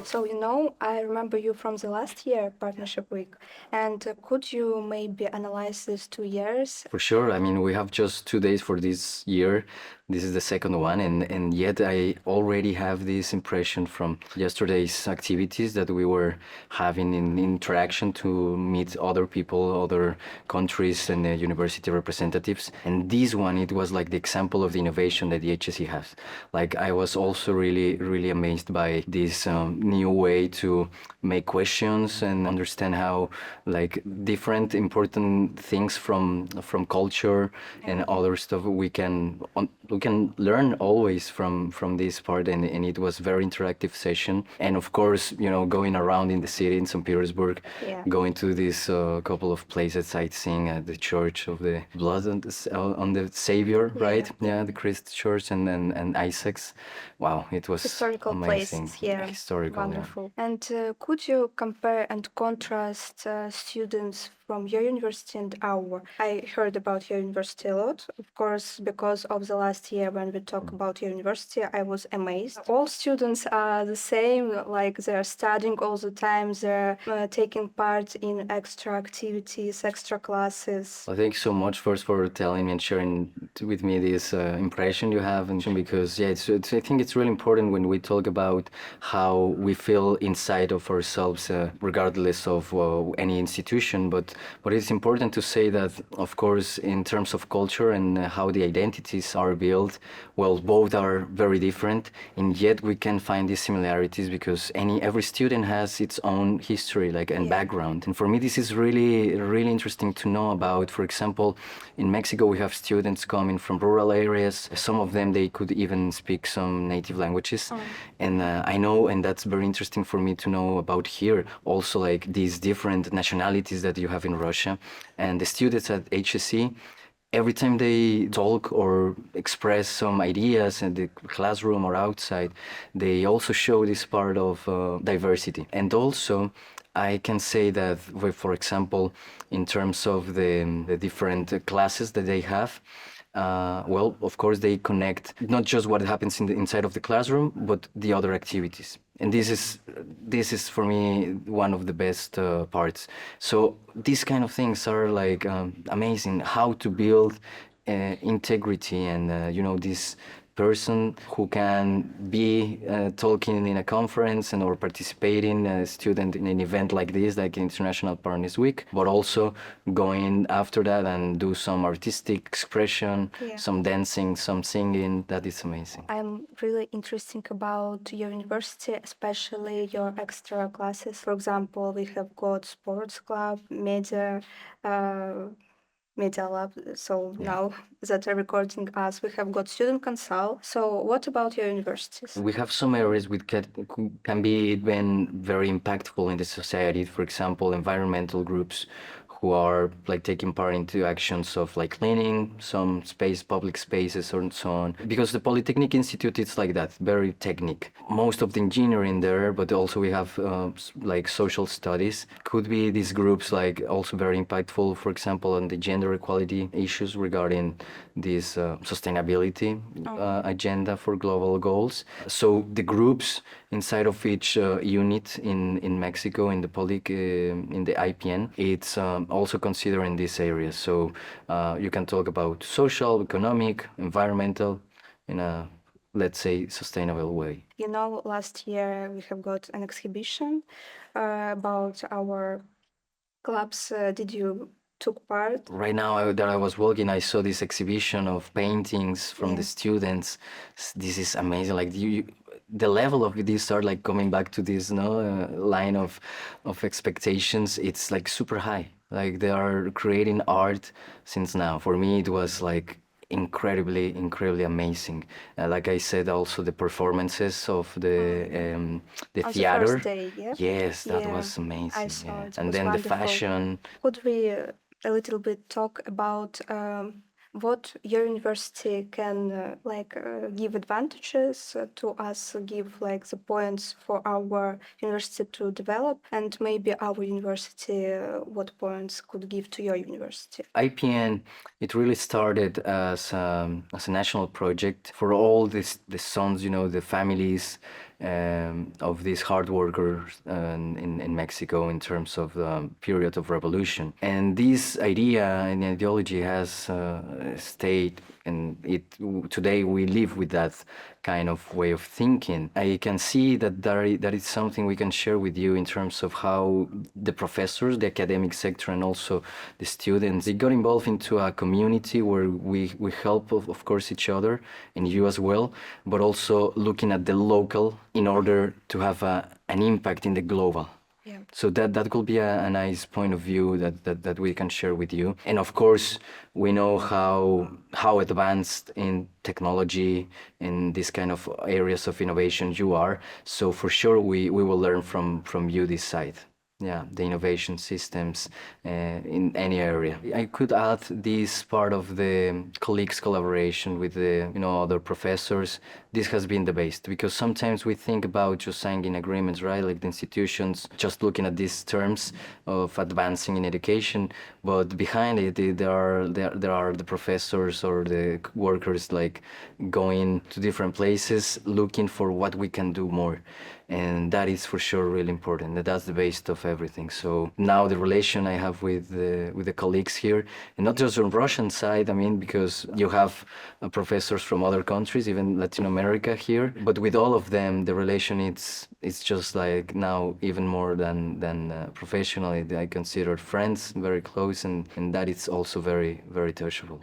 So, I remember you from the last year partnership week. And could you maybe analyze these 2 years? For sure. I mean, we have just 2 days for this year. This is the second one, and yet I already have this impression from yesterday's activities that we were having in interaction to meet other people, other countries, and university representatives. And this one, it was like the example of the innovation that the HSE has. Like, I was also really, really amazed by this new way to make questions and understand how, like, different important things from culture and other stuff we can learn always from this part, and it was very interactive session. And of course, going around in the city in St. Petersburg, going to this couple of places, sightseeing at the Church of the Blood on the Savior, right? Yeah, the Christ Church and Isaac's. Wow, it was Historical amazing. places, yeah. Historical, Wonderful. And could you compare and contrast students from your university and our? I heard about your university a lot, of course, because of the last year when we talk about your university, I was amazed. All students are the same, like they're studying all the time, they're taking part in extra activities, extra classes. Well, thank you so much first for telling me and sharing with me this impression you have, and because I think it's really important when we talk about how we feel inside of ourselves, regardless of any institution. But it's important to say that, of course, in terms of culture and how the identities are built, well, both are very different, and yet we can find these similarities because every student has its own history, and background. And for me, this is really, really interesting to know about. For example, in Mexico, we have students coming from rural areas. Some of them, they could even speak some native languages. And I know, and that's very interesting for me to know about here, also like these different nationalities that you have in Russia. And the students at HSE, every time they talk or express some ideas in the classroom or outside, they also show this part of diversity. And also, I can say that, for example, in terms of the different classes that they have, well, of course, they connect not just what happens inside of the classroom, but the other activities. And this is for me one of the best parts. So these kind of things are like amazing. How to build integrity and this person who can be talking in a conference or participating as a student in an event like this, like International Partners Week, but also going after that and do some artistic expression, some dancing, some singing. That is amazing. I'm really interested about your university, especially your extra classes. For example, we have got sports club, media lab. So now that we're recording us, we have got student consult. So what about your universities? We have some areas which can be even very impactful in the society. For example, environmental groups who are like taking part into actions of like cleaning some public spaces and so on. Because the Polytechnic Institute, it's like that, very technical. Most of the engineering there, but also we have like social studies. Could be these groups like also very impactful, for example, on the gender equality issues regarding this sustainability agenda for global goals. So the groups inside of each unit in Mexico, in the in the IPN, it's also considering these areas. So you can talk about social, economic, environmental, in a, let's say, sustainable way. Last year we have got an exhibition about our clubs. Did you took part? Right now that I was walking, I saw this exhibition of paintings from the students. This is amazing. Like the level of this are like coming back to this line of expectations. It's like super high. Like they are creating art since now. For me, it was like incredibly amazing. Like I said, also the performances of the theater. The first day, Yes, that was amazing. I saw it. And Was then wonderful. the fashion. Could we a little bit talk about what your university can give advantages to us, give like the points for our university to develop, and maybe our university what points could give to your university. IPN, it really started as a national project for all the sons, the families of these hard workers in Mexico in terms of the period of revolution. And this idea and ideology has stayed, and today we live with that kind of way of thinking. I can see that is something we can share with you in terms of how the professors, the academic sector, and also the students, they got involved into a community where we help, of course, each other, and you as well, but also looking at the local in order to have an impact in the global. Yeah. So that could be a nice point of view that we can share with you. And of course, we know how advanced in technology, in this kind of areas of innovation you are. So for sure, we will learn from you this side. Yeah, the innovation systems in any area. I could add this part of the colleagues collaboration with the other professors. This has been the best, because sometimes we think about just signing agreements, right? Like the institutions just looking at these terms of advancing in education, but behind it there are the professors or the workers like going to different places looking for what we can do more. And that is for sure really important. That's the base of everything. So now the relation I have with the colleagues here, and not just on Russian side, I mean, because you have professors from other countries, even Latin America here, but with all of them, the relation it's just like now even more than professional. I consider friends very close, and that is also very, very touchable.